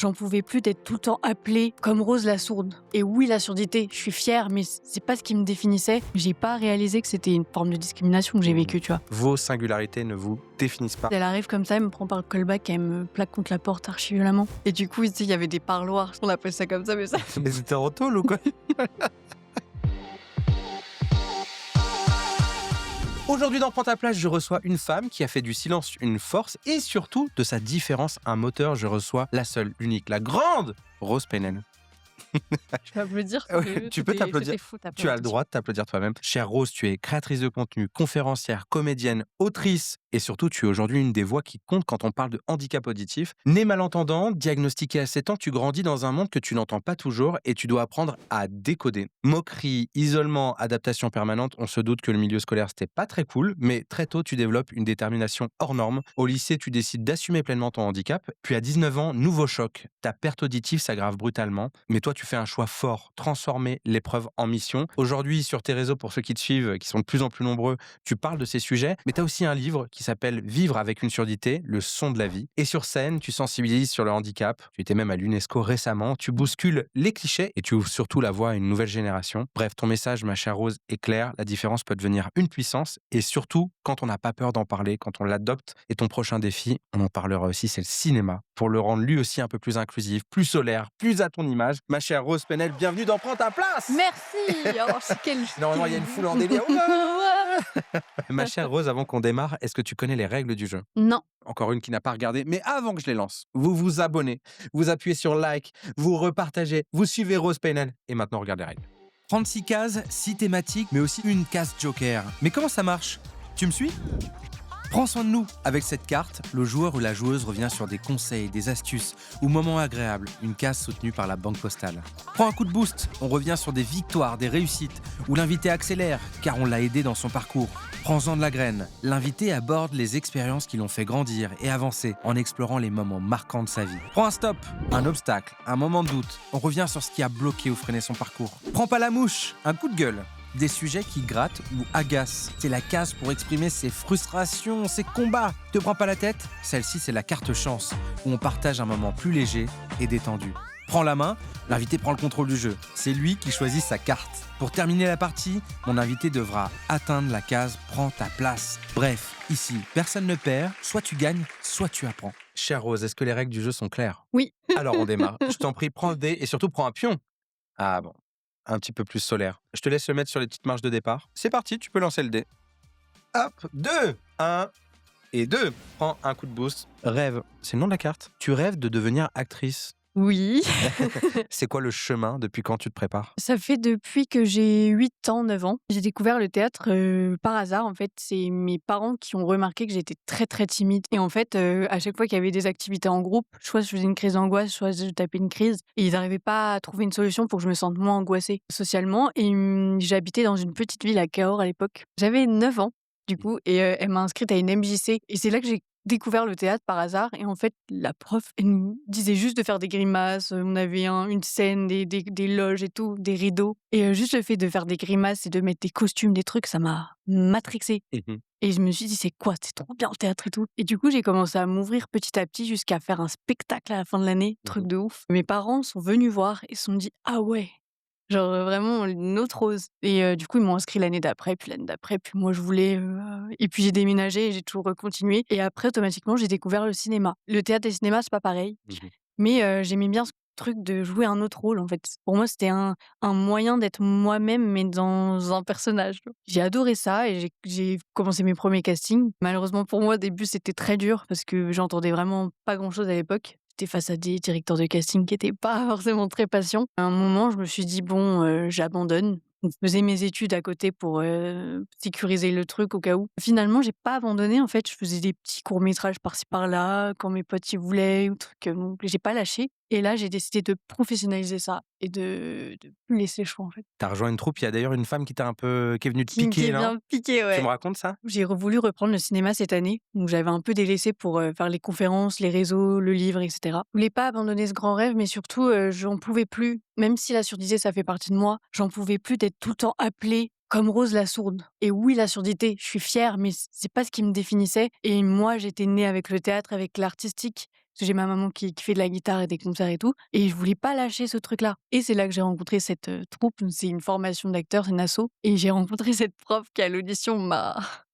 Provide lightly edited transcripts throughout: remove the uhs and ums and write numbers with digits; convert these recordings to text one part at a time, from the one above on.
J'en pouvais plus d'être tout le temps appelée comme Rose la sourde. Et oui, la surdité, je suis fière, mais c'est pas ce qui me définissait. J'ai pas réalisé que c'était une forme de discrimination que j'ai vécue, tu vois. Vos singularités ne vous définissent pas. Elle arrive comme ça, elle me prend par le callback, elle me plaque contre la porte archi violemment. Et du coup, il y avait des parloirs, on appelle ça comme ça, mais ça... Mais c'était en tôle ou quoi? Aujourd'hui dans Prends ta place, je reçois une femme qui a fait du silence une force et surtout de sa différence un moteur. Je reçois la seule, l'unique, la grande Rose Penel. Je peux applaudir. Tu peux t'applaudir. Tu as le droit de t'applaudir toi-même. Chère Rose, tu es créatrice de contenu, conférencière, comédienne, autrice et surtout tu es aujourd'hui une des voix qui compte quand on parle de handicap auditif. Né malentendant, diagnostiqué à 7 ans, tu grandis dans un monde que tu n'entends pas toujours et tu dois apprendre à décoder. Moquerie, isolement, adaptation permanente, on se doute que le milieu scolaire c'était pas très cool, mais très tôt tu développes une détermination hors norme. Au lycée, tu décides d'assumer pleinement ton handicap, puis à 19 ans, nouveau choc. Ta perte auditive s'aggrave brutalement, mais toi tu fais un choix fort, transformer l'épreuve en mission. Aujourd'hui, sur tes réseaux, pour ceux qui te suivent, qui sont de plus en plus nombreux, tu parles de ces sujets, mais tu as aussi un livre qui s'appelle Vivre avec une surdité, le son de la vie. Et sur scène, tu sensibilises sur le handicap. Tu étais même à l'UNESCO récemment. Tu bouscules les clichés et tu ouvres surtout la voie à une nouvelle génération. Bref, ton message, ma chère Rose, est clair. La différence peut devenir une puissance et surtout, quand on n'a pas peur d'en parler, quand on l'adopte. Et ton prochain défi, on en parlera aussi, c'est le cinéma. Pour le rendre lui aussi un peu plus inclusif, plus solaire, plus à ton image. Ma chère Rose Penel, bienvenue dans Prends ta place! Merci. Alors, Normalement, il y a une foule en délire. Ma chère Rose, avant qu'on démarre, est-ce que tu connais les règles du jeu? Non. Encore une qui n'a pas regardé, mais avant que je les lance, vous vous abonnez, vous appuyez sur like, vous repartagez, vous suivez Rose Penel. Et maintenant, regardez les règles. 36 cases, 6 thématiques, mais aussi une case joker. Mais comment ça marche? Tu me suis? Prends soin de nous. Avec cette carte, le joueur ou la joueuse revient sur des conseils, des astuces ou moments agréables, une case soutenue par la Banque Postale. Prends un coup de boost, on revient sur des victoires, des réussites, où l'invité accélère, car on l'a aidé dans son parcours. Prends-en de la graine. L'invité aborde les expériences qui l'ont fait grandir et avancer en explorant les moments marquants de sa vie. Prends un stop, un obstacle, un moment de doute. On revient sur ce qui a bloqué ou freiné son parcours. Prends pas la mouche, un coup de gueule. Des sujets qui grattent ou agacent. C'est la case pour exprimer ses frustrations, ses combats. Te prends pas la tête? Celle-ci, c'est la carte chance, où on partage un moment plus léger et détendu. Prends la main, l'invité prend le contrôle du jeu. C'est lui qui choisit sa carte. Pour terminer la partie, mon invité devra atteindre la case « Prends ta place ». Bref, ici, personne ne perd, soit tu gagnes, soit tu apprends. Chère Rose, est-ce que les règles du jeu sont claires? Oui. Alors on démarre. Je t'en prie, prends le dé et surtout prends un pion. Ah bon, un petit peu plus solaire. Je te laisse le mettre sur les petites marches de départ. C'est parti, tu peux lancer le dé. Hop, 2, 1 et 2. Prends un coup de boost. Rêve, c'est le nom de la carte. Tu rêves de devenir actrice. Oui. C'est quoi le chemin? Depuis quand tu te prépares? Ça fait depuis que j'ai 8 ans, 9 ans. J'ai découvert le théâtre par hasard. En fait, c'est mes parents qui ont remarqué que j'étais très très timide. Et en fait, à chaque fois qu'il y avait des activités en groupe, soit je faisais une crise d'angoisse, soit je tapais une crise. Et ils n'arrivaient pas à trouver une solution pour que je me sente moins angoissée socialement. Et j'habitais dans une petite ville à Cahors à l'époque. J'avais 9 ans, du coup, et elle m'a inscrite à une MJC. Et c'est là que j'ai découvert le théâtre par hasard et en fait la prof elle nous disait juste de faire des grimaces, on avait une scène, des loges et tout, des rideaux et juste le fait de faire des grimaces et de mettre des costumes, des trucs, ça m'a matrixée. Et je me suis dit c'est quoi, c'est trop bien le théâtre et tout. Et du coup j'ai commencé à m'ouvrir petit à petit jusqu'à faire un spectacle à la fin de l'année, truc de ouf. Mes parents sont venus voir et se sont dit ah ouais, genre vraiment une autre Rose. Et du coup, ils m'ont inscrit l'année d'après, puis l'année d'après, puis moi je voulais et puis j'ai déménagé et j'ai toujours continué et après automatiquement, j'ai découvert le cinéma. Le théâtre et le cinéma, c'est pas pareil, mais j'aimais bien ce truc de jouer un autre rôle en fait. Pour moi, c'était un moyen d'être moi-même mais dans un personnage. J'ai adoré ça et j'ai commencé mes premiers castings. Malheureusement pour moi, au début, c'était très dur parce que j'entendais vraiment pas grand-chose à l'époque. J'étais face à des directeurs de casting qui étaient pas forcément très patients. À un moment, je me suis dit: «Bon, j'abandonne». Donc je faisais mes études à côté pour, sécuriser le truc au cas où. Finalement, j'ai pas abandonné, en fait, je faisais des petits courts-métrages par-ci par-là, quand mes potes y voulaient ou truc, donc j'ai pas lâché et là, j'ai décidé de professionnaliser ça et de plus laisser le choix, en fait. T'as rejoint une troupe, il y a d'ailleurs une femme qui est venue te Qui piquer, est non? bien piqué, Tu ouais. me racontes ça? J'ai voulu reprendre le cinéma cette année, donc j'avais un peu délaissé pour faire les conférences, les réseaux, le livre, etc. Je voulais pas abandonner ce grand rêve, mais surtout, j'en pouvais plus. Même si la surdité, ça fait partie de moi, j'en pouvais plus d'être tout le temps appelée comme Rose la sourde. Et oui, la surdité, je suis fière, mais c'est pas ce qui me définissait. Et moi, j'étais née avec le théâtre, avec l'artistique. Parce que j'ai ma maman qui fait de la guitare et des concerts et tout. Et je voulais pas lâcher ce truc-là. Et c'est là que j'ai rencontré cette troupe. C'est une formation d'acteurs, c'est une asso. Et j'ai rencontré cette prof qui, à l'audition,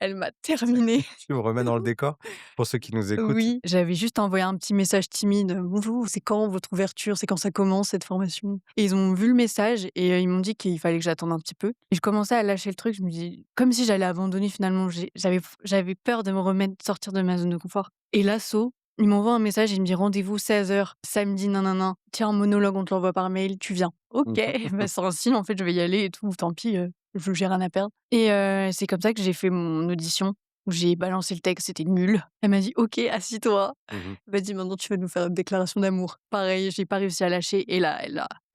elle m'a terminée. Tu me remets dans le décor pour ceux qui nous écoutent. Oui, j'avais juste envoyé un petit message timide. Bonjour, c'est quand votre ouverture? C'est quand ça commence cette formation? Et ils ont vu le message et ils m'ont dit qu'il fallait que j'attende un petit peu. Et je commençais à lâcher le truc. Je me dis, comme si j'allais abandonner finalement. J'avais peur de me remettre, sortir de ma zone de confort. Et l'asso, il m'envoie un message et il me dit rendez-vous 16h, samedi, nanana. Tiens, un monologue, on te l'envoie par mail, tu viens. Ok, bah, c'est un signe, en fait, je vais y aller et tout. Tant pis, j'ai rien à perdre. Et c'est comme ça que j'ai fait mon audition. J'ai balancé le texte, c'était nul. Elle m'a dit ok, assis-toi. Vas-y, maintenant tu vas nous faire une déclaration d'amour. Pareil, j'ai pas réussi à lâcher. Et là,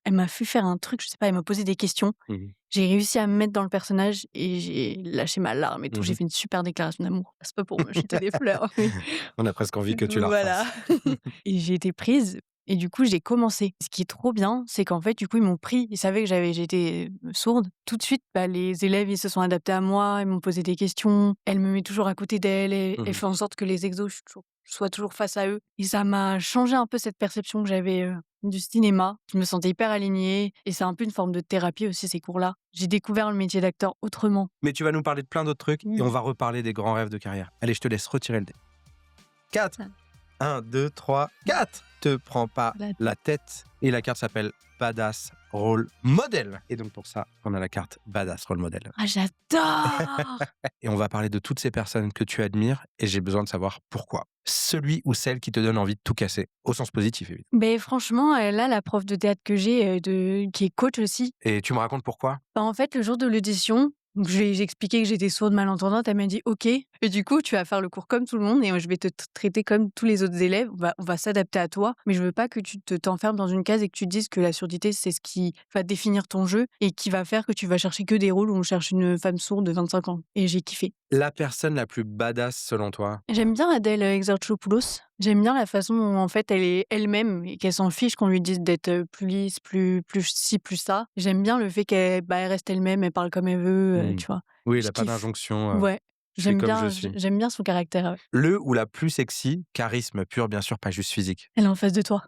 elle m'a fait faire un truc, je sais pas, elle m'a posé des questions. J'ai réussi à me mettre dans le personnage et j'ai lâché ma larme et tout. J'ai fait une super déclaration d'amour. C'est pas pour me jeter des fleurs. On a presque envie que tu la Voilà. refasses. Et j'ai été prise. Et du coup, j'ai commencé. Ce qui est trop bien, c'est qu'en fait, du coup, ils m'ont pris. Ils savaient que j'étais sourde. Tout de suite, les élèves, ils se sont adaptés à moi. Ils m'ont posé des questions. Elle me met toujours à côté d'elle. Elle fait en sorte que les exos, je sois toujours face à eux. Et ça m'a changé un peu cette perception que j'avais du cinéma. Je me sentais hyper alignée. Et c'est un peu une forme de thérapie aussi, ces cours-là. J'ai découvert le métier d'acteur autrement. Mais tu vas nous parler de plein d'autres trucs et on va reparler des grands rêves de carrière. Allez, je te laisse retirer le dé. 4. 1, 2, 3, 4. Te prends pas la tête. Et la carte s'appelle Badass Role Model. Et donc pour ça, on a la carte Badass Role Model. Ah, j'adore. Et on va parler de toutes ces personnes que tu admires et j'ai besoin de savoir pourquoi. Celui ou celle qui te donne envie de tout casser, au sens positif évidemment. Mais franchement, là, la prof de théâtre que j'ai, qui est coach aussi. Et tu me racontes pourquoi? En fait, le jour de l'audition, donc j'ai expliqué que j'étais sourde malentendante. Elle m'a dit OK. Et du coup, tu vas faire le cours comme tout le monde et je vais te traiter comme tous les autres élèves. On va s'adapter à toi, mais je veux pas que tu t'enfermes dans une case et que tu te dises que la surdité c'est ce qui va définir ton jeu et qui va faire que tu vas chercher que des rôles où on cherche une femme sourde de 25 ans. Et j'ai kiffé. La personne la plus badass selon toi? J'aime bien Adèle Exarchopoulos. J'aime bien la façon dont en fait elle est elle-même et qu'elle s'en fiche qu'on lui dise d'être plus lisse, plus ci, plus ça. J'aime bien le fait qu'elle elle reste elle-même, elle parle comme elle veut, tu vois. Oui, elle Je n'a pas kiffe. d'injonction. Ouais, Je suis comme je suis. j'aime bien son caractère. Ouais. Le ou la plus sexy, charisme pur bien sûr, pas juste physique. Elle est en face de toi.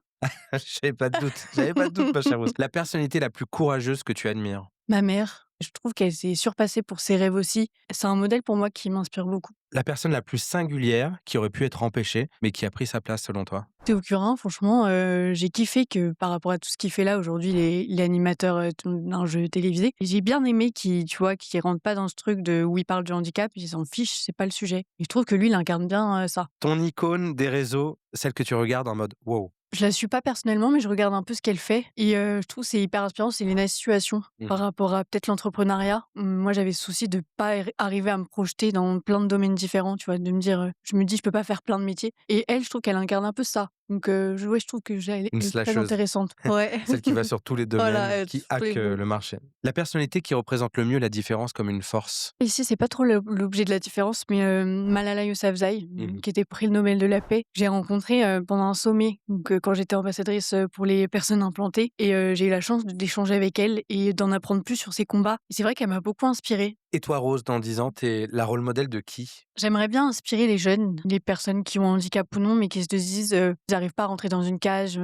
J'avais pas de doute, ma chère Rose. La personnalité la plus courageuse que tu admires? Ma mère, je trouve qu'elle s'est surpassée pour ses rêves aussi. C'est un modèle pour moi qui m'inspire beaucoup. La personne la plus singulière qui aurait pu être empêchée, mais qui a pris sa place selon toi? Théo Curin, franchement, j'ai kiffé que par rapport à tout ce qu'il fait là aujourd'hui, il est animateur d'un jeu télévisé. Et j'ai bien aimé qu'il, tu vois, qu'il rentre pas dans ce truc de où il parle du handicap, il s'en fiche, c'est pas le sujet. Et je trouve que lui, il incarne bien ça. Ton icône des réseaux, celle que tu regardes en mode wow. Je la suis pas personnellement, mais je regarde un peu ce qu'elle fait. Et je trouve que c'est hyper inspirant, c'est Léna Situation par rapport à peut-être l'entrepreneuriat. Moi, j'avais ce souci de pas arriver à me projeter dans plein de domaines différents, tu vois, de me dire, je me dis, je peux pas faire plein de métiers. Et elle, je trouve qu'elle incarne un peu ça. Donc, je trouve que elle Une est très slasheuse. intéressante. Ouais. Celle qui va sur tous les domaines, Voilà, qui tous hack les goûts. le marché. La personnalité qui représente le mieux la différence comme une force? Ici, c'est pas trop l'objet de la différence, mais Malala Yousafzai, qui était prix Nobel de la paix, j'ai rencontré pendant un sommet, donc quand j'étais ambassadrice pour les personnes implantées, et j'ai eu la chance d'échanger avec elle et d'en apprendre plus sur ses combats. Et c'est vrai qu'elle m'a beaucoup inspirée. Et toi, Rose, dans 10 ans, t'es la rôle modèle de qui? J'aimerais bien inspirer les jeunes, les personnes qui ont un handicap ou non, mais qui se disent ils n'arrivent pas à rentrer dans une cage.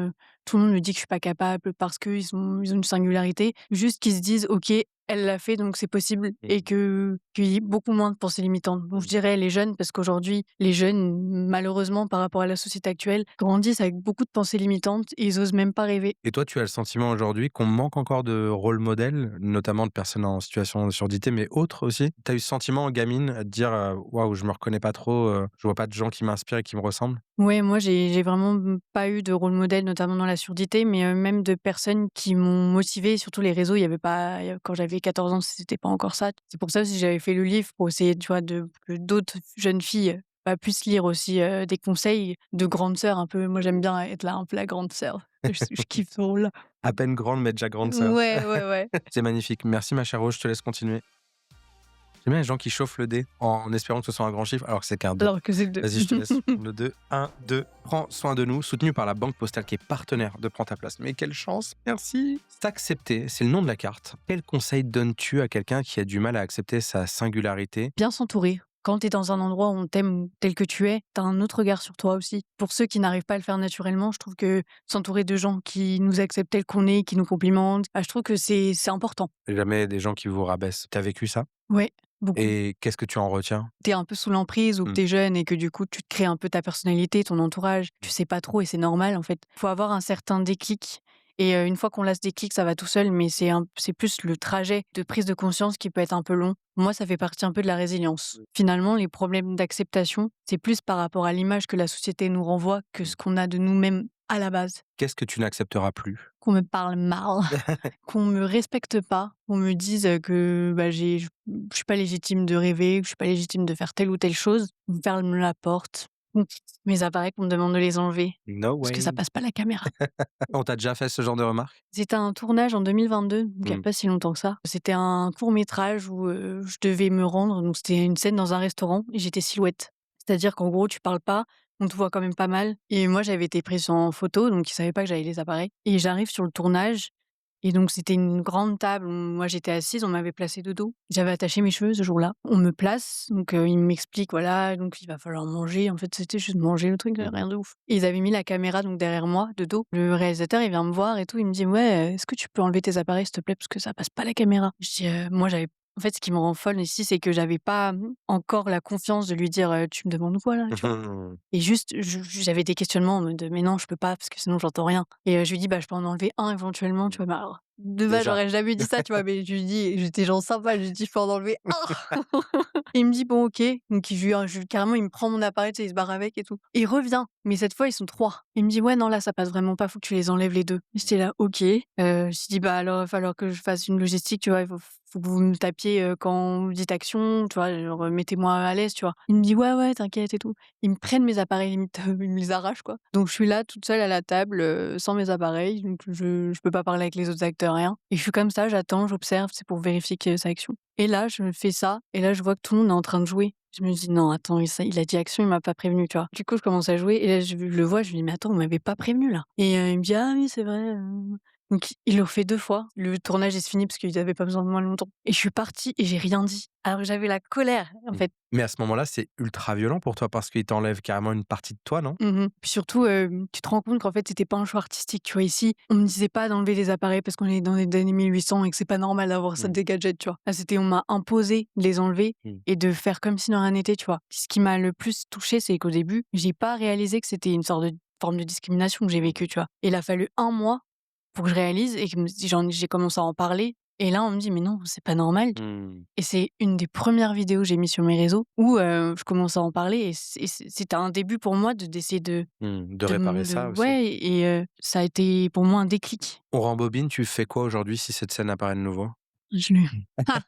Tout le monde me dit que je suis pas capable parce qu'ils ont une singularité. Juste qu'ils se disent ok, elle l'a fait, donc c'est possible, et qu'il y ait beaucoup moins de pensées limitantes. Donc je dirais les jeunes, parce qu'aujourd'hui, les jeunes, malheureusement, par rapport à la société actuelle, grandissent avec beaucoup de pensées limitantes et ils osent même pas rêver. Et toi, tu as le sentiment aujourd'hui qu'on manque encore de rôle modèle, notamment de personnes en situation de surdité, mais autres aussi? Tu as eu ce sentiment, gamine, à te dire waouh, je me reconnais pas trop, je vois pas de gens qui m'inspirent et qui me ressemblent? Ouais, moi, j'ai vraiment pas eu de rôle modèle, notamment dans la surdité, mais même de personnes qui m'ont motivée. Surtout les réseaux, il y avait pas quand j'avais 14 ans, c'était pas encore ça. C'est pour ça aussi que j'avais fait le livre pour essayer, tu vois, que d'autres jeunes filles, puissent lire aussi, des conseils de grande sœur un peu. Moi, j'aime bien être là, un peu la grande sœur. Je kiffe ce rôle-là. À peine grande, mais déjà grande sœur. Ouais, ouais, ouais. C'est magnifique. Merci, ma chère Rose, je te laisse continuer. J'aime bien les gens qui chauffent le dé en espérant que ce soit un grand chiffre, alors que c'est qu'un 2. Alors que c'est le 2. Vas-y, je te laisse prendre le 2. 1, 2. Prends soin de nous, soutenu par la Banque Postale qui est partenaire de Prends ta place. Mais quelle chance, merci. C'est accepté, c'est le nom de la carte. Quel conseil donnes-tu à quelqu'un qui a du mal à accepter sa singularité? Bien s'entourer. Quand tu es dans un endroit où on t'aime tel que tu es, tu as un autre regard sur toi aussi. Pour ceux qui n'arrivent pas à le faire naturellement, je trouve que s'entourer de gens qui nous acceptent tel qu'on est, qui nous complimentent, je trouve que c'est important. Jamais des gens qui vous rabaissent. Tu as vécu ça? Ouais, beaucoup. Et qu'est-ce que tu en retiens? Tu es un peu sous l'emprise ou que Mmh. tu es jeune et que du coup, tu te crées un peu ta personnalité, ton entourage. Tu sais pas trop et c'est normal en fait. Faut avoir un certain déclic et une fois qu'on a ce déclic, ça va tout seul, mais c'est plus le trajet de prise de conscience qui peut être un peu long. Moi, ça fait partie un peu de la résilience. Finalement, les problèmes d'acceptation, c'est plus par rapport à l'image que la société nous renvoie que ce qu'on a de nous-mêmes à la base. Qu'est-ce que tu n'accepteras plus? Qu'on me parle mal, qu'on me respecte pas, qu'on me dise que je suis pas légitime de rêver, que je suis pas légitime de faire telle ou telle chose, on me ferme la porte. Mes appareils qu'on me demande de les enlever No parce que ça way. passe pas la caméra. On t'a déjà fait ce genre de remarques? C'était un tournage en 2022, donc il y a Mmh. pas si longtemps que ça. C'était un court-métrage où je devais me rendre, donc c'était une scène dans un restaurant et j'étais silhouette. C'est-à-dire qu'en gros, tu parles pas, on te voit quand même pas mal et moi, j'avais été prise en photo, donc ils savaient pas que j'avais les appareils et j'arrive sur le tournage et donc c'était une grande table où moi j'étais assise, on m'avait placée de dos. J'avais attaché mes cheveux ce jour-là. On me place, donc ils m'expliquent, voilà, donc il va falloir manger. En fait, c'était juste manger le truc, Mmh. rien de ouf. Et ils avaient mis la caméra donc derrière moi, de dos. Le réalisateur, il vient me voir et tout, il me dit: «Ouais, est-ce que tu peux enlever tes appareils s'il te plaît parce que ça passe pas la caméra?» Je dis: Moi j'avais en fait, ce qui me rend folle ici, c'est que j'avais pas, encore la confiance de lui dire: «Tu me demandes quoi là?» Tu vois? Et juste, j'avais des questionnements en mode: «Mais non, je peux pas parce que sinon j'entends rien» et je lui dis: «Bah, je peux en enlever un éventuellement», tu vois? Mais alors, de base, Déjà. j'aurais jamais dit ça, tu vois? Mais je lui dis j'étais genre sympa, je lui dis: «Je peux en enlever un?» Il me dit: «Bon, OK». Donc carrément, il me prend mon appareil, tu sais, il se barre avec et tout. Et il revient, mais cette fois, ils sont 3. Il me dit: «Ouais, non, là, ça passe vraiment pas, faut que tu les enlèves les 2». J'étais là: «OK». Je lui dis: «Bah, alors, il va falloir que je fasse une logistique, tu vois? Il faut que vous me tapiez, quand vous dites action, tu vois? Genre, mettez-moi à l'aise», tu vois? Il me dit: «Ouais, ouais, t'inquiète et tout». Ils me prennent mes appareils, limite, ils me les arrachent, quoi. Donc je suis là, toute seule à la table, sans mes appareils, donc je peux pas parler avec les autres acteurs, rien. Et je suis comme ça, j'attends, j'observe, c'est pour vérifier que c'est action. Et là, je fais ça, et là, je vois que tout le monde est en train de jouer. Je me dis: «Non, attends, il a dit action, il m'a pas prévenu», tu vois? Du coup, je commence à jouer et là, je le vois, je lui dis: «Mais attends, vous m'avez pas prévenu, là». Et il me dit: «Ah oui, c'est vrai». Donc il le refait 2 fois. Le tournage, il se finit parce qu'ils avaient pas besoin de moi longtemps. Et je suis partie et j'ai rien dit. Alors que j'avais la colère, en fait. Mais à ce moment-là, c'est ultra violent pour toi parce qu'il t'enlève carrément une partie de toi, non? Puis surtout, tu te rends compte qu'en fait, c'était pas un choix artistique, tu vois? Ici, on me disait pas d'enlever les appareils parce qu'on est dans les années 1800 et que c'est pas normal d'avoir ça Mmh. des gadgets, tu vois? Là, on m'a imposé de les enlever Mmh. et de faire comme si de rien n'était, tu vois? Ce qui m'a le plus touchée, c'est qu'au début, j'ai pas réalisé que c'était une sorte de forme de discrimination que j'ai vécue, tu vois? Il a fallu 1 mois pour que je réalise et que j'ai commencé à en parler et là, on me dit: «Mais non, c'est pas normal». Mmh. Et c'est une des premières vidéos que j'ai mis sur mes réseaux où, je commence à en parler et c'était un début pour moi d'essayer De réparer ça aussi. ouais et ça a été pour moi un déclic. On rembobine, tu fais quoi aujourd'hui si cette scène apparaît de nouveau? Je le ah!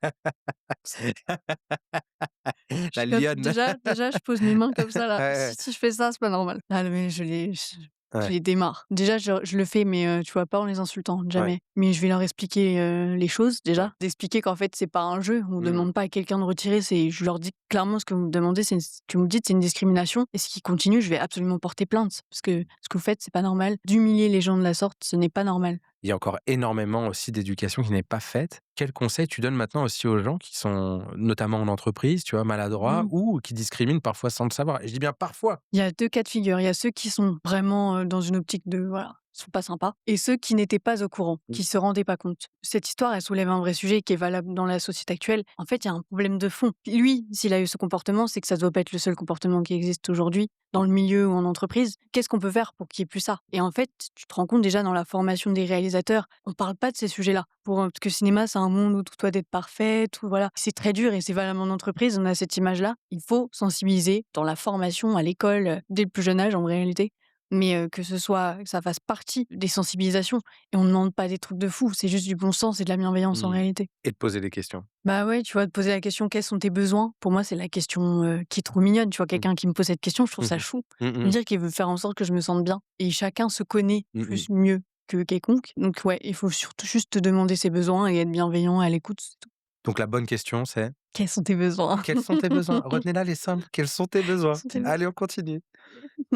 La Comme lionne. déjà je pose mes mains comme ça là. Ouais, Si je fais ça, c'est pas normal. Ah mais je ouais, les démarre. Déjà je le fais mais tu vois, pas en les insultant, ouais. jamais. Mais je vais leur expliquer, les choses Ouais. déjà. D'expliquer qu'en fait c'est pas un jeu, on Mmh. demande pas à quelqu'un de retirer, je leur dis clairement: «Ce que vous me demandez, que vous me dites, c'est une discrimination et si continue, je vais absolument porter plainte parce que ce que vous faites, c'est pas normal. D'humilier les gens de la sorte, ce n'est pas normal». Il y a encore énormément aussi d'éducation qui n'est pas faite. Quels conseils tu donnes maintenant aussi aux gens qui sont, notamment en entreprise, tu vois, maladroits Mmh. ou qui discriminent parfois sans le savoir? Et je dis bien parfois. Il y a 2 cas de figure. Il y a ceux qui sont vraiment, dans une optique de voilà, ils sont pas sympas et ceux qui n'étaient pas au courant, Mmh. qui se rendaient pas compte. Cette histoire, elle soulève un vrai sujet qui est valable dans la société actuelle. En fait, il y a un problème de fond. Lui, s'il a eu ce comportement, c'est que ça doit pas être le seul comportement qui existe aujourd'hui dans le milieu ou en entreprise. Qu'est-ce qu'on peut faire pour qu'il y ait plus ça? Et en fait, tu te rends compte déjà dans la formation des réalisateurs, on parle pas de ces sujets-là. Parce que le cinéma, c'est un monde où tout doit être parfait, tout voilà. C'est très dur et c'est valable en entreprise, on a cette image-là. Il faut sensibiliser dans la formation, à l'école, dès le plus jeune âge en réalité. Mais que ça fasse partie des sensibilisations et on ne demande pas des trucs de fou, c'est juste du bon sens et de la bienveillance en Mmh. réalité. Et de poser des questions. Bah ouais, tu vois, de poser la question: «Quels sont tes besoins?» Pour moi, c'est la question, qui est trop mignonne, tu vois? Mmh. Quelqu'un qui me pose cette question, je trouve ça Mmh. chou. Mmh Me mh. dire qu'il veut faire en sorte que je me sente bien et chacun se connaît Mmh. mieux que quiconque. Donc ouais, il faut surtout juste te demander ses besoins et être bienveillant à l'écoute, c'est tout. Donc la bonne question, c'est: Quels sont tes besoins? quels sont tes besoins? Retenez-la, les simples. Quels sont tes Quels besoins? sont tes besoins? Allez, on continue.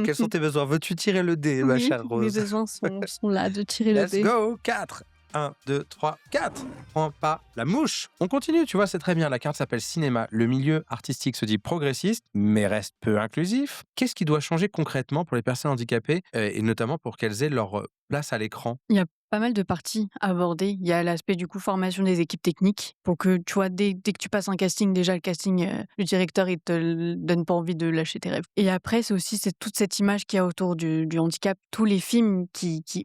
Quels sont tes besoins? Veux-tu tirer le dé, ma Oui, chère mes Rose? besoins sont là de tirer le Let's dé. go! 4, 1, 2, 3, 4. Prends pas la mouche. On continue, tu vois, c'est très bien. La carte s'appelle cinéma. Le milieu artistique se dit progressiste, mais reste peu inclusif. Qu'est-ce qui doit changer concrètement pour les personnes handicapées et notamment pour qu'elles aient leur place à l'écran? Il y a pas mal de parties à aborder. Il y a l'aspect du coup formation des équipes techniques pour que tu vois dès que tu passes un casting, déjà le casting, le directeur il te donne pas envie de lâcher tes rêves. Et après c'est toute cette image qu'il y a autour du handicap. Tous les films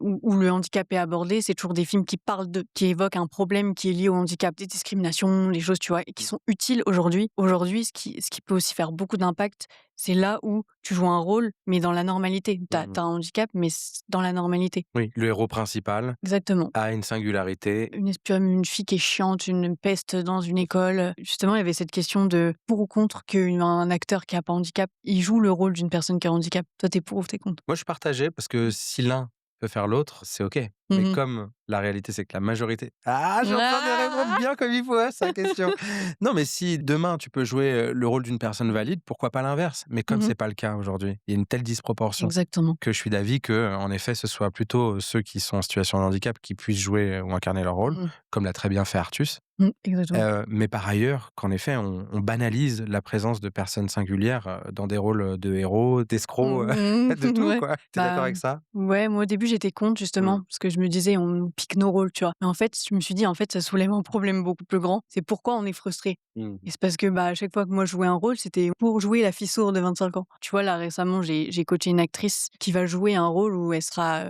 où le handicap est abordé, c'est toujours des films qui évoquent un problème qui est lié au handicap, des discriminations, les choses tu vois, et qui sont utiles aujourd'hui. Aujourd'hui, ce qui peut aussi faire beaucoup d'impact, c'est là où tu joues un rôle, mais dans la normalité. T'as Mhm. un handicap, mais dans la normalité. Oui, le héros principal Exactement. a une singularité. Une fille qui est chiante, une peste dans une école. Justement, il y avait cette question de pour ou contre qu'un acteur qui a pas handicap, il joue le rôle d'une personne qui a un handicap. Toi, t'es pour ou t'es contre? Moi, je suis partagé parce que si l'un peut faire l'autre, c'est OK. Mais Mmh. comme la réalité, c'est que la majorité je suis en train de répondre Ah! bien comme il faut à sa question. Non, mais si demain tu peux jouer, le rôle d'une personne valide, pourquoi pas l'inverse? Mais comme Mmh. c'est pas le cas aujourd'hui, il y a une telle disproportion Exactement. que je suis d'avis que, en effet, ce soit plutôt ceux qui sont en situation de handicap qui puissent jouer, ou incarner leur rôle, Mmh. comme l'a très bien fait Artus. Exactement. Mais par ailleurs, qu'en effet, on banalise la présence de personnes singulières, dans des rôles, de héros, d'escrocs, Mmh. de tout, Ouais. quoi. Tu es d'accord Bah, avec ça? ouais, moi, au début, j'étais contre Mmh. justement parce que je me disais: «On nous pique nos rôles», tu vois? Mais en fait, je me suis dit: «En fait, ça soulève un problème beaucoup plus grand». C'est pourquoi on est frustré. Mmh. Et c'est parce que, bah, à chaque fois que moi je jouais un rôle, c'était pour jouer la fille sourde de 25 ans. Tu vois, là, récemment, j'ai coaché une actrice qui va jouer un rôle où elle sera,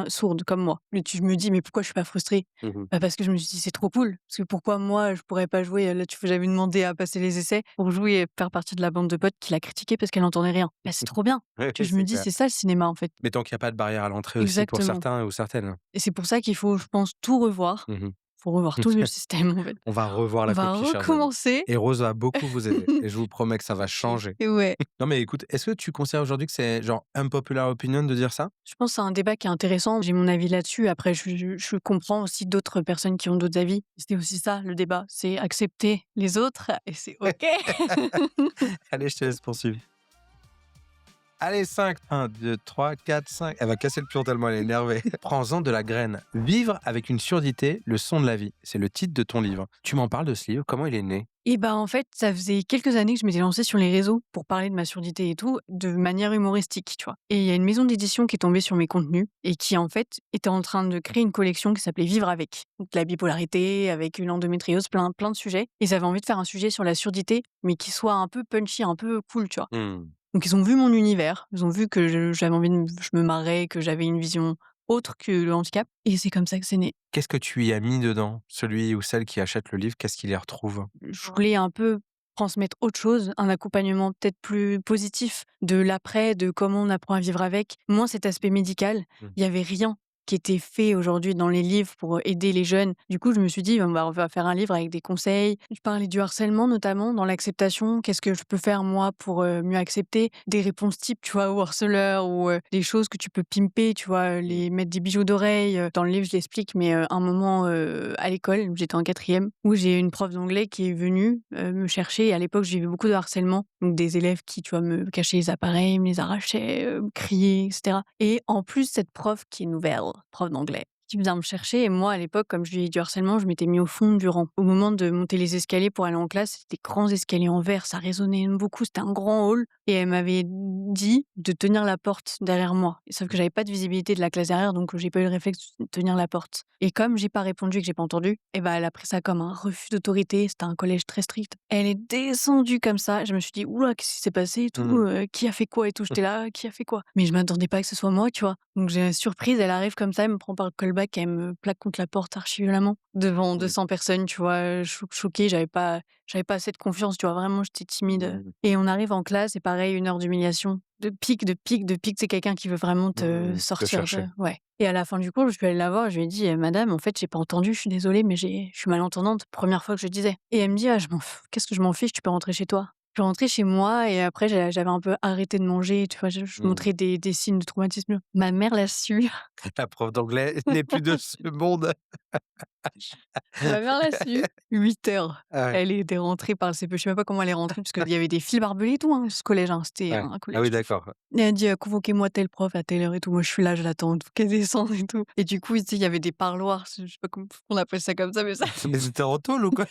sourde comme moi. Mais tu me dis: «Mais pourquoi je suis pas frustrée?» Mmh. Bah, parce que je me suis dit: «C'est trop cool». Parce que pourquoi moi je pourrais pas jouer, là, j'avais demandé à passer les essais pour jouer et faire partie de la bande de potes qui l'a critiquée parce qu'elle entendait rien. Bah, c'est trop bien. Oui, Tu oui, vois, je me c'est dis: clair. «C'est ça le cinéma, en fait». Mais tant qu'il y a pas de barrière à l'entrée aussi pour Exactement. certains ou certaines. Et c'est pour ça qu'il faut, je pense, tout revoir. Mmh. Faut revoir tout le système, en fait. On va revoir On la va copie, chers amis. recommencer. Et Rose va beaucoup vous aider et je vous promets que ça va changer. Et ouais. Non, mais écoute, est-ce que tu considères aujourd'hui que c'est genre unpopular opinion de dire ça? Je pense que c'est un débat qui est intéressant. J'ai mon avis là-dessus. Après, je comprends aussi d'autres personnes qui ont d'autres avis. C'est aussi ça, le débat. C'est accepter les autres et c'est OK. Allez, je te laisse poursuivre. Allez, 5, 1, 2, 3, 4, 5. Elle va casser le pion tellement elle est énervée. Prends-en de la graine. Vivre avec une surdité, le son de la vie. C'est le titre de ton livre. Tu m'en parles de ce livre? Comment il est né? Et bah, en fait, ça faisait quelques années que je m'étais lancée sur les réseaux pour parler de ma surdité et tout, de manière humoristique, tu vois? Et il y a une maison d'édition qui est tombée sur mes contenus et qui, en fait, était en train de créer une collection qui s'appelait Vivre avec. Donc la bipolarité, avec une endométriose, plein de sujets. Ils avaient envie de faire un sujet sur la surdité, mais qui soit un peu punchy, un peu cool, tu vois? Mmh. Donc ils ont vu mon univers, ils ont vu que j'avais envie je me marrais, que j'avais une vision autre que le handicap et c'est comme ça que c'est né. Qu'est-ce que tu y as mis dedans? Celui ou celle qui achète le livre, qu'est-ce qu'il y retrouve? Je voulais un peu transmettre autre chose, un accompagnement peut-être plus positif de l'après, de comment on apprend à vivre avec, moins cet aspect médical. Mmh. Il y avait rien qui était fait aujourd'hui dans les livres pour aider les jeunes. Du coup, je me suis dit: «Bon, bah, on va faire un livre avec des conseils». Je parlais du harcèlement notamment dans l'acceptation. Qu'est-ce que je peux faire moi pour, mieux accepter? Des réponses types, tu vois, aux harceleurs ou, des choses que tu peux pimper, tu vois, les mettre des bijoux d'oreilles, dans le livre, je l'explique, mais, un moment, à l'école, où j'étais en quatrième, où j'ai une prof d'anglais qui est venue, me chercher et à l'époque, j'ai eu beaucoup de harcèlement, donc des élèves qui, tu vois, me cachaient les appareils, me les arrachaient, me criaient et cetera et en plus, cette prof qui est nouvelle, prof d'anglais, qui vient me chercher et moi, à l'époque, comme je lui ai du harcèlement, je m'étais mis au fond du rang. Au moment de monter les escaliers pour aller en classe, c'était des grands escaliers en verre, ça résonnait beaucoup, c'était un grand hall et elle m'avait dit de tenir la porte derrière moi. Sauf que j'avais pas de visibilité de la classe derrière, donc j'ai pas eu le réflexe de tenir la porte. Et comme j'ai pas répondu et que j'ai pas entendu, et ben elle a pris ça comme un refus d'autorité, c'était un collège très strict. Elle est descendue comme ça, je me suis dit: «Ouh là, qu'est-ce qui s'est passé et tout? Mmh. Qui a fait quoi et tout?» J'étais là: «Qui a fait quoi?» Mais je m'attendais pas que ce soit moi, tu vois? Donc j'ai surprise, elle arrive comme ça, elle me prend par le callback, elle me plaque contre la porte archi violemment, devant Mmh. 200 personnes, tu vois? Choquée, j'avais pas assez de confiance, tu vois? Vraiment, j'étais timide, Mmh. et on arrive en classe et pareil, 1 heure d'humiliation, de pique, de pique, de pique. C'est quelqu'un qui veut vraiment te Mmh. Te sortir de chercher. ouais. Et à la fin du cours, je suis allée la voir, je lui ai dit: «Madame, en fait, j'ai pas entendu, je suis désolée, mais je suis malentendante, première fois que je disais». Et elle me dit: «Ah, qu'est-ce que je m'en fiche, tu peux rentrer chez toi». Je suis rentrée chez moi et après j'avais un peu arrêté de manger, tu vois? Je Mmh. montrais des signes de traumatisme. Ma mère l'a su. La prof d'anglais n'est plus de ce monde. Ma mère l'a su. 8 heures. Ah ouais, Elle était rentrée par le CPE. Je sais même pas comment elle est rentrée parce qu'il y avait des fils barbelés et tout, hein, ce collège, hein, c'était ouais. un Ah oui, collège. d'accord. Et elle dit: «Convoquez-moi tel prof à telle heure et tout». Moi, je suis là, je l'attends qu'elle descende et tout. Et du coup, tu sais, il y avait des parloirs, je sais pas comment on appelle ça comme ça, mais ça Mais c'était en tôle ou quoi?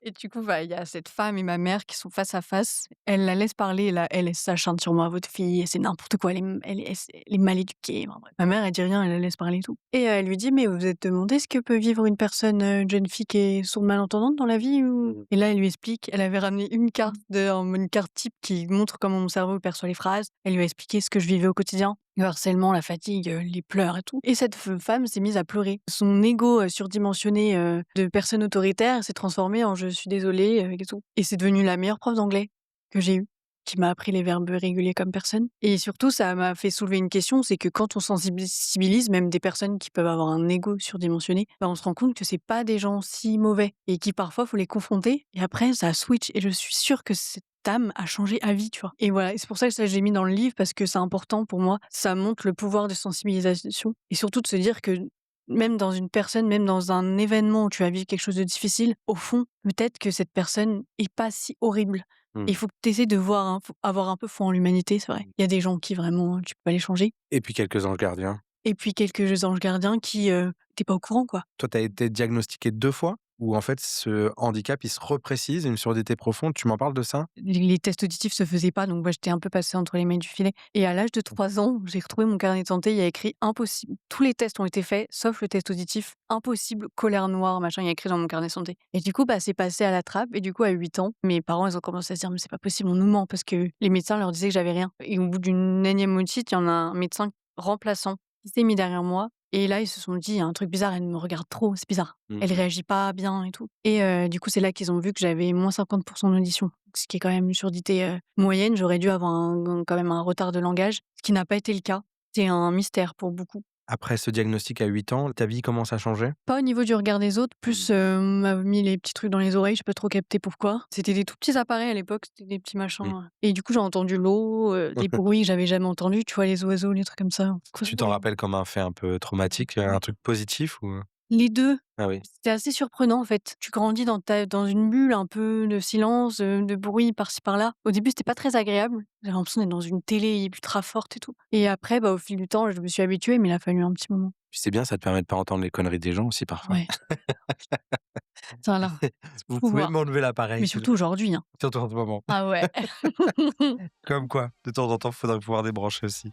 et du coup, bah, il y a cette femme et ma mère qui sont face à face. Elle la laisse parler, là, elle s'acharne sur moi: «Votre fille, c'est n'importe quoi, elle est mal éduquée». Enfin bref. Ma mère, elle dit rien, elle la laisse parler et tout. Et elle lui dit: «Mais vous vous êtes demandé ce que peut vivre une personne, une jeune fille qui est sourde malentendante dans la vie ou?» Mmh. Et là, elle lui explique. Elle avait ramené une carte type qui montre comment mon cerveau perçoit les phrases. Elle lui a expliqué ce que je vivais au quotidien. Le harcèlement, la fatigue, les pleurs et tout. Et cette femme s'est mise à pleurer. Son ego, surdimensionné, de personne autoritaire s'est transformé en: «Je suis désolée», et tout. Et c'est devenu la meilleure prof d'anglais que j'ai eue, qui m'a appris les verbes irréguliers comme personne. Et surtout, ça m'a fait soulever une question, c'est que quand on sensibilise même des personnes qui peuvent avoir un ego surdimensionné, bah, on se rend compte que c'est pas des gens si mauvais et qui parfois faut les confronter et après ça switch. Et je suis sûre que cette âme a changé à vie, tu vois? Et voilà, et c'est pour ça que ça, j'ai mis dans le livre parce que c'est important pour moi. Ça montre le pouvoir de sensibilisation et surtout de se dire que même dans une personne, même dans un événement où tu vas vivre quelque chose de difficile, au fond, peut-être que cette personne est pas si horrible. Mmh. Il faut que tu essaies de voir, faut avoir un peu foi en l'humanité, c'est vrai. Il y a des gens qui vraiment, tu peux pas les changer. Et puis quelques anges gardiens. Et puis quelques anges gardiens qui, tu pas au courant, quoi. Toi, tu as été diagnostiqué 2 fois? Ou en fait, ce handicap, il se reprécise, une surdité profonde, tu m'en parles de ça? Les tests auditifs se faisaient pas, donc moi, j'étais un peu passée entre les mailles du filet. Et à l'âge de 3 ans, j'ai retrouvé mon carnet de santé, il y a écrit: «Impossible». Tous les tests ont été faits, sauf le test auditif. «Impossible, colère noire», machin, il y a écrit dans mon carnet de santé. Et du coup, bah, c'est passé à la trappe et du coup, à 8 ans, mes parents, ils ont commencé à se dire: «Mais c'est pas possible, on nous ment», parce que les médecins leur disaient que j'avais rien. Et au bout d'une énième audite, il y en a un médecin remplaçant qui s'est mis derrière moi et là, ils se sont dit: «Il y a un truc bizarre, elle me regarde trop, c'est bizarre. Elle Mmh. réagit pas bien et tout». Et du coup, c'est là qu'ils ont vu que j'avais -50% d'audition, ce qui est quand même une surdité, moyenne. J'aurais dû avoir quand même un retard de langage, ce qui n'a pas été le cas. C'est un mystère pour beaucoup. Après ce diagnostic à 8 ans, ta vie commence à changer? Pas au niveau du regard des autres, plus, on m'a mis les petits trucs dans les oreilles, j'ai pas trop capté pourquoi. C'était des tout petits appareils à l'époque, c'était des petits machins, Mmh. et du coup, j'ai entendu l'eau, des bruits que j'avais jamais entendus, tu vois? Les oiseaux, les trucs comme ça. Tu t'en rappelles comme un fait un peu traumatique, un truc positif ou? Les 2. Ah oui. C'était assez surprenant, en fait. Tu grandis dans une bulle un peu de silence, de bruit par-ci par-là. Au début, c'était pas très agréable. J'avais l'impression d'être dans une télé ultra forte et tout. Et après, bah, au fil du temps, je me suis habituée, mais il a fallu un petit moment. Puis c'est bien, ça te permet de pas entendre les conneries des gens aussi parfois. Ouais, ça là, Vous pouvez pouvoir. m'enlever Mais l'appareil s'il surtout aujourd'hui, hein. surtout en ce moment. Ah ouais. Comme quoi, de temps en temps, faudrait pouvoir débrancher aussi.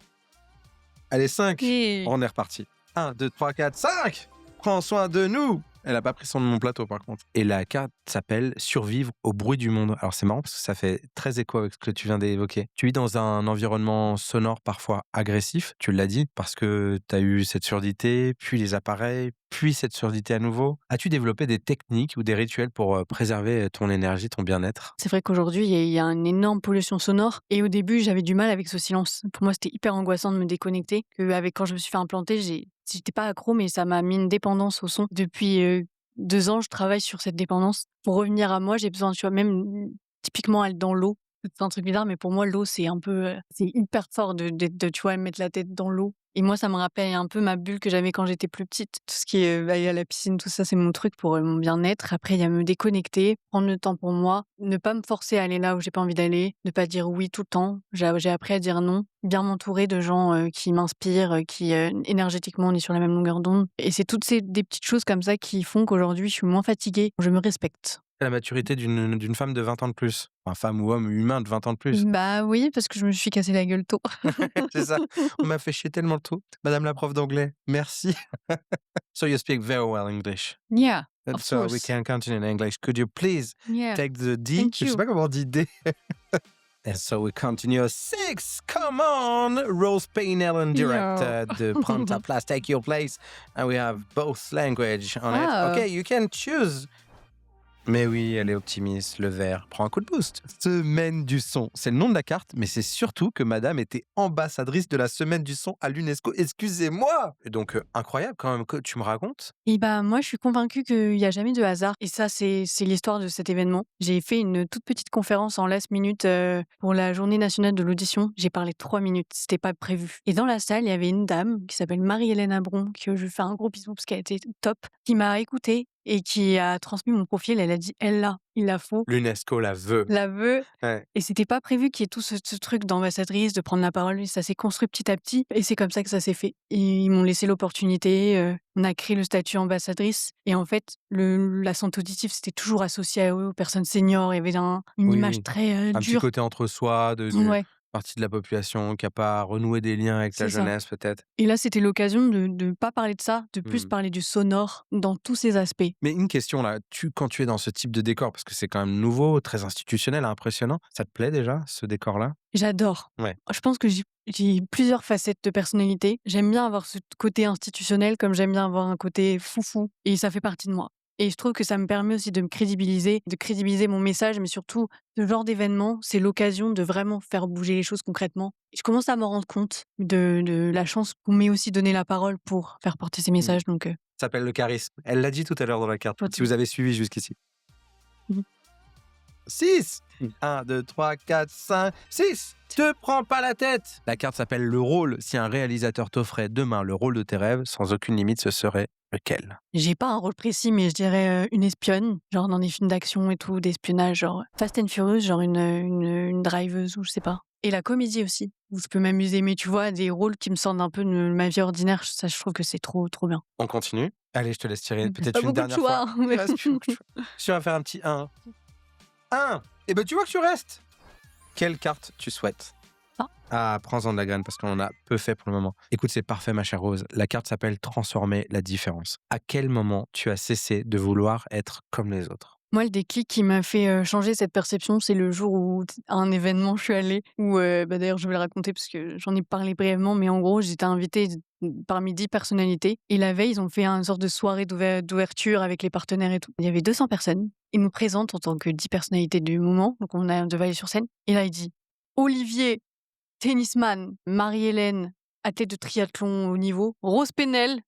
Allez 5, Et on est reparti. 1, 2, 3, 4, 5. Prends soin de nous. Elle a pas pris son de mon plateau par contre. Et la carte s'appelle Survivre au bruit du monde. Alors c'est marrant parce que ça fait très écho avec ce que tu viens d'évoquer. Tu vis dans un environnement sonore parfois agressif, tu l'as dit, parce que tu as eu cette surdité, puis les appareils, puis cette surdité à nouveau. As-tu développé des techniques ou des rituels pour préserver ton énergie, ton bien-être? c'est vrai qu'aujourd'hui, il y a une énorme pollution sonore et au début, j'avais du mal avec ce silence. Pour moi, c'était hyper angoissant de me déconnecter, quand je me suis fait implanter, j'étais pas accro, mais ça m'a mis une dépendance au son. Depuis, 2 ans, je travaille sur cette dépendance. Pour revenir à moi, j'ai besoin, tu vois, même, typiquement être dans l'eau, c'est un truc bizarre, mais pour moi, l'eau, c'est un peu, c'est hyper fort tu vois, mettre la tête dans l'eau. Et moi, ça me rappelle un peu ma bulle que j'avais quand j'étais plus petite. Tout ce qui est, aller à la piscine, tout ça, c'est mon truc pour, mon bien-être. Après, il y a me déconnecter, prendre le temps pour moi, ne pas me forcer à aller là où j'ai pas envie d'aller, ne pas dire oui tout le temps. J'ai appris à dire non, bien m'entourer de gens, qui m'inspirent, qui, énergétiquement, on est sur la même longueur d'onde. Et c'est toutes des petites choses comme ça qui font qu'aujourd'hui, je suis moins fatiguée, je me respecte. La maturité d'une femme de 20 ans de plus. Enfin, femme ou homme humain de 20 ans de plus. Bah oui, parce que je me suis cassé la gueule tôt. C'est ça. On m'a fait chier tellement tôt. Madame la prof d'anglais, merci. So you speak very well English. Yeah, And of so we course. can continue in English. Could you please Yeah, take the D? thank Je sais you. pas comment on dit D. And so we continue. 6, come on! Rose Paynell, director de Prendre ta place, take your place. And we have both language on it. Ah. Okay, you can choose Mais oui, elle est optimiste, le vert prend un coup de boost. Semaine du son, c'est le nom de la carte, mais c'est surtout que madame était ambassadrice de la semaine du son à l'UNESCO. Excusez-moi. Et donc, incroyable quand même que tu me racontes. Et bah, moi, je suis convaincue qu'il y a jamais de hasard et ça, c'est l'histoire de cet événement. J'ai fait une toute petite conférence en last minute, pour la journée nationale de l'audition. J'ai parlé 3 minutes, c'était pas prévu et dans la salle, il y avait une dame qui s'appelle Marie-Hélène Abron, que je fais un gros bisou parce qu'elle était top, qui m'a écoutée et qui a transmis mon profil. Elle a dit: «Elle là, il la faut, L'UNESCO la veut». Ouais. Et c'était pas prévu qu'il y ait tout ce truc d'ambassadrice, de prendre la parole. Et ça s'est construit petit à petit et c'est comme ça que ça s'est fait. Et ils m'ont laissé l'opportunité, on a créé le statut ambassadrice et en fait, la santé auditive, c'était toujours associé aux personnes seniors. Il y avait une Oui, image oui. très, Un petit dure. côté entre soi, de Ouais, partie de la population qui a pas renoué des liens avec la c'est ça. jeunesse peut-être. Et là, c'était l'occasion de pas parler de ça, de plus Mmh. parler du sonore dans tous ses aspects. Mais une question là, quand tu es dans ce type de décor, parce que c'est quand même nouveau, très institutionnel, impressionnant, ça te plaît déjà, ce décor-là? J'adore. Ouais. Je pense que j'ai plusieurs facettes de personnalité. J'aime bien avoir ce côté institutionnel comme j'aime bien avoir un côté foufou et ça fait partie de moi. Et je trouve que ça me permet aussi de crédibiliser mon message, mais surtout, ce genre d'événement, c'est l'occasion de vraiment faire bouger les choses concrètement. Et je commence à m'en rendre compte de la chance qu'on m'ait aussi donné la parole pour faire porter ces Mmh. messages. Donc, Ça s'appelle le charisme. Elle l'a dit tout à l'heure dans la carte, toi, si vous avez suivi jusqu'ici. Mmh. 6 1, 2, 3, 4, 5, 6 Te prends pas la tête. La carte s'appelle le rôle. Si un réalisateur t'offrait demain le rôle de tes rêves, sans aucune limite, ce serait lequel? j'ai pas un rôle précis, mais je dirais une espionne, genre dans des films d'action et tout, d'espionnage, genre Fast and Furious, genre une driveuse ou je sais pas. Et la comédie aussi, où je peux m'amuser, mais tu vois, des rôles qui me sortent un peu de ma vie ordinaire, ça, je trouve que c'est trop, trop bien. On continue. Allez, je te laisse tirer peut-être Pas une beaucoup de dernière fois. choix, Il mais reste plus beaucoup de choix. Tu vas faire un petit 1. 1 Eh ben tu vois que tu restes. Quelle carte tu souhaites? Prends-en de la graine parce qu'on en a peu fait pour le moment. Écoute, c'est parfait, ma chère Rose. La carte s'appelle Transformer la différence. À quel moment tu as cessé de vouloir être comme les autres? moi, le déclic qui m'a fait changer cette perception, c'est le jour où, à un événement, je suis allée, où, bah, d'ailleurs, je vais le raconter parce que j'en ai parlé brièvement, mais en gros, j'étais invitée parmi 10 personnalités. Et la veille, ils ont fait une sorte de soirée d'ouverture avec les partenaires et tout. Il y avait 200 personnes. Ils nous présentent en tant que 10 personnalités du moment, donc on devait aller sur scène. Et là, il dit Olivier, tennisman, Marie-Hélène, athlète de triathlon au niveau, Rose Penel,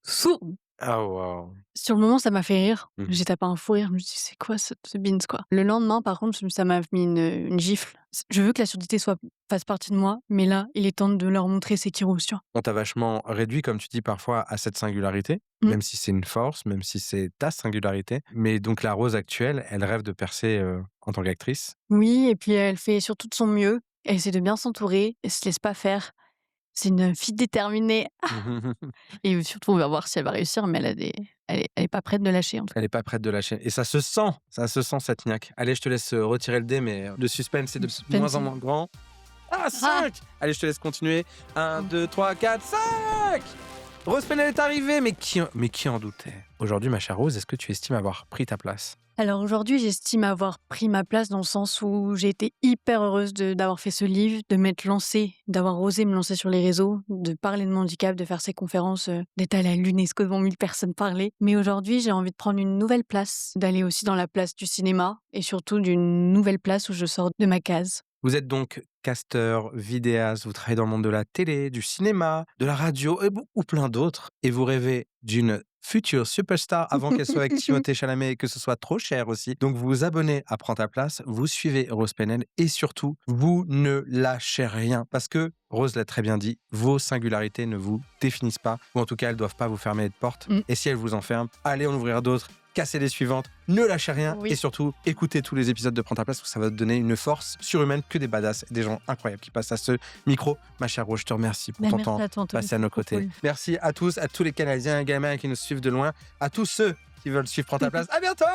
sourde. Ah wow. Sur le moment, ça m'a fait rire. Mmh. J'ai tapé un fou rire. Je me suis dit, c'est quoi ce beans, quoi. Le lendemain, par contre, ça m'a mis une gifle. Je veux que la surdité fasse partie de moi, mais là, il est temps de leur montrer ses kilos, tu vois. On t'a vachement réduit, comme tu dis parfois, à cette singularité, même si c'est une force, même si c'est ta singularité. Mais donc la Rose actuelle, elle rêve de percer en tant qu'actrice. Oui, et puis elle fait surtout de son mieux. Elle essaie de bien s'entourer. Elle se laisse pas faire. C'est une fille déterminée. Et surtout, on va voir si elle va réussir, mais elle est pas prête de lâcher, en tout cas. Elle est pas prête de lâcher. Et ça se sent cette niaque. Allez, je te laisse retirer le dé, mais le suspense est de moins en moins grand. 5 Allez, je te laisse continuer. 1, 2, 3, 4, 5 Rose Penel est arrivée, mais qui en doutait? Aujourd'hui, ma chère Rose, est-ce que tu estimes avoir pris ta place? Alors aujourd'hui, j'estime avoir pris ma place dans le sens où j'ai été hyper heureuse d'avoir fait ce livre, de m'être lancée, d'avoir osé me lancer sur les réseaux, de parler de mon handicap, de faire ces conférences, d'être allée à l'UNESCO devant 1000 personnes parler. Mais aujourd'hui, j'ai envie de prendre une nouvelle place, d'aller aussi dans la place du cinéma et surtout d'une nouvelle place où je sors de ma case. Vous êtes donc casteur, vidéaste, vous travaillez dans le monde de la télé, du cinéma, de la radio ou plein d'autres. Et vous rêvez d'une future superstar avant qu'elle soit avec Timothée Chalamet et que ce soit trop cher aussi. Donc vous vous abonnez à Prends ta place, vous suivez Rose Penel et surtout, vous ne lâchez rien. Parce que, Rose l'a très bien dit, vos singularités ne vous définissent pas, ou en tout cas, elles ne doivent pas vous fermer de porte. Et si elles vous enferment, allez en ouvrir d'autres. Cassez les suivantes, ne lâchez rien et surtout écoutez tous les épisodes de Prends ta place parce que ça va te donner une force surhumaine, que des badass, des gens incroyables qui passent à ce micro. Ma chère Rose, je te remercie pour ton temps passé à nos côtés. Cool. Merci à tous les Canadiens et gamins qui nous suivent de loin, à tous ceux qui veulent suivre Prends ta place. À bientôt.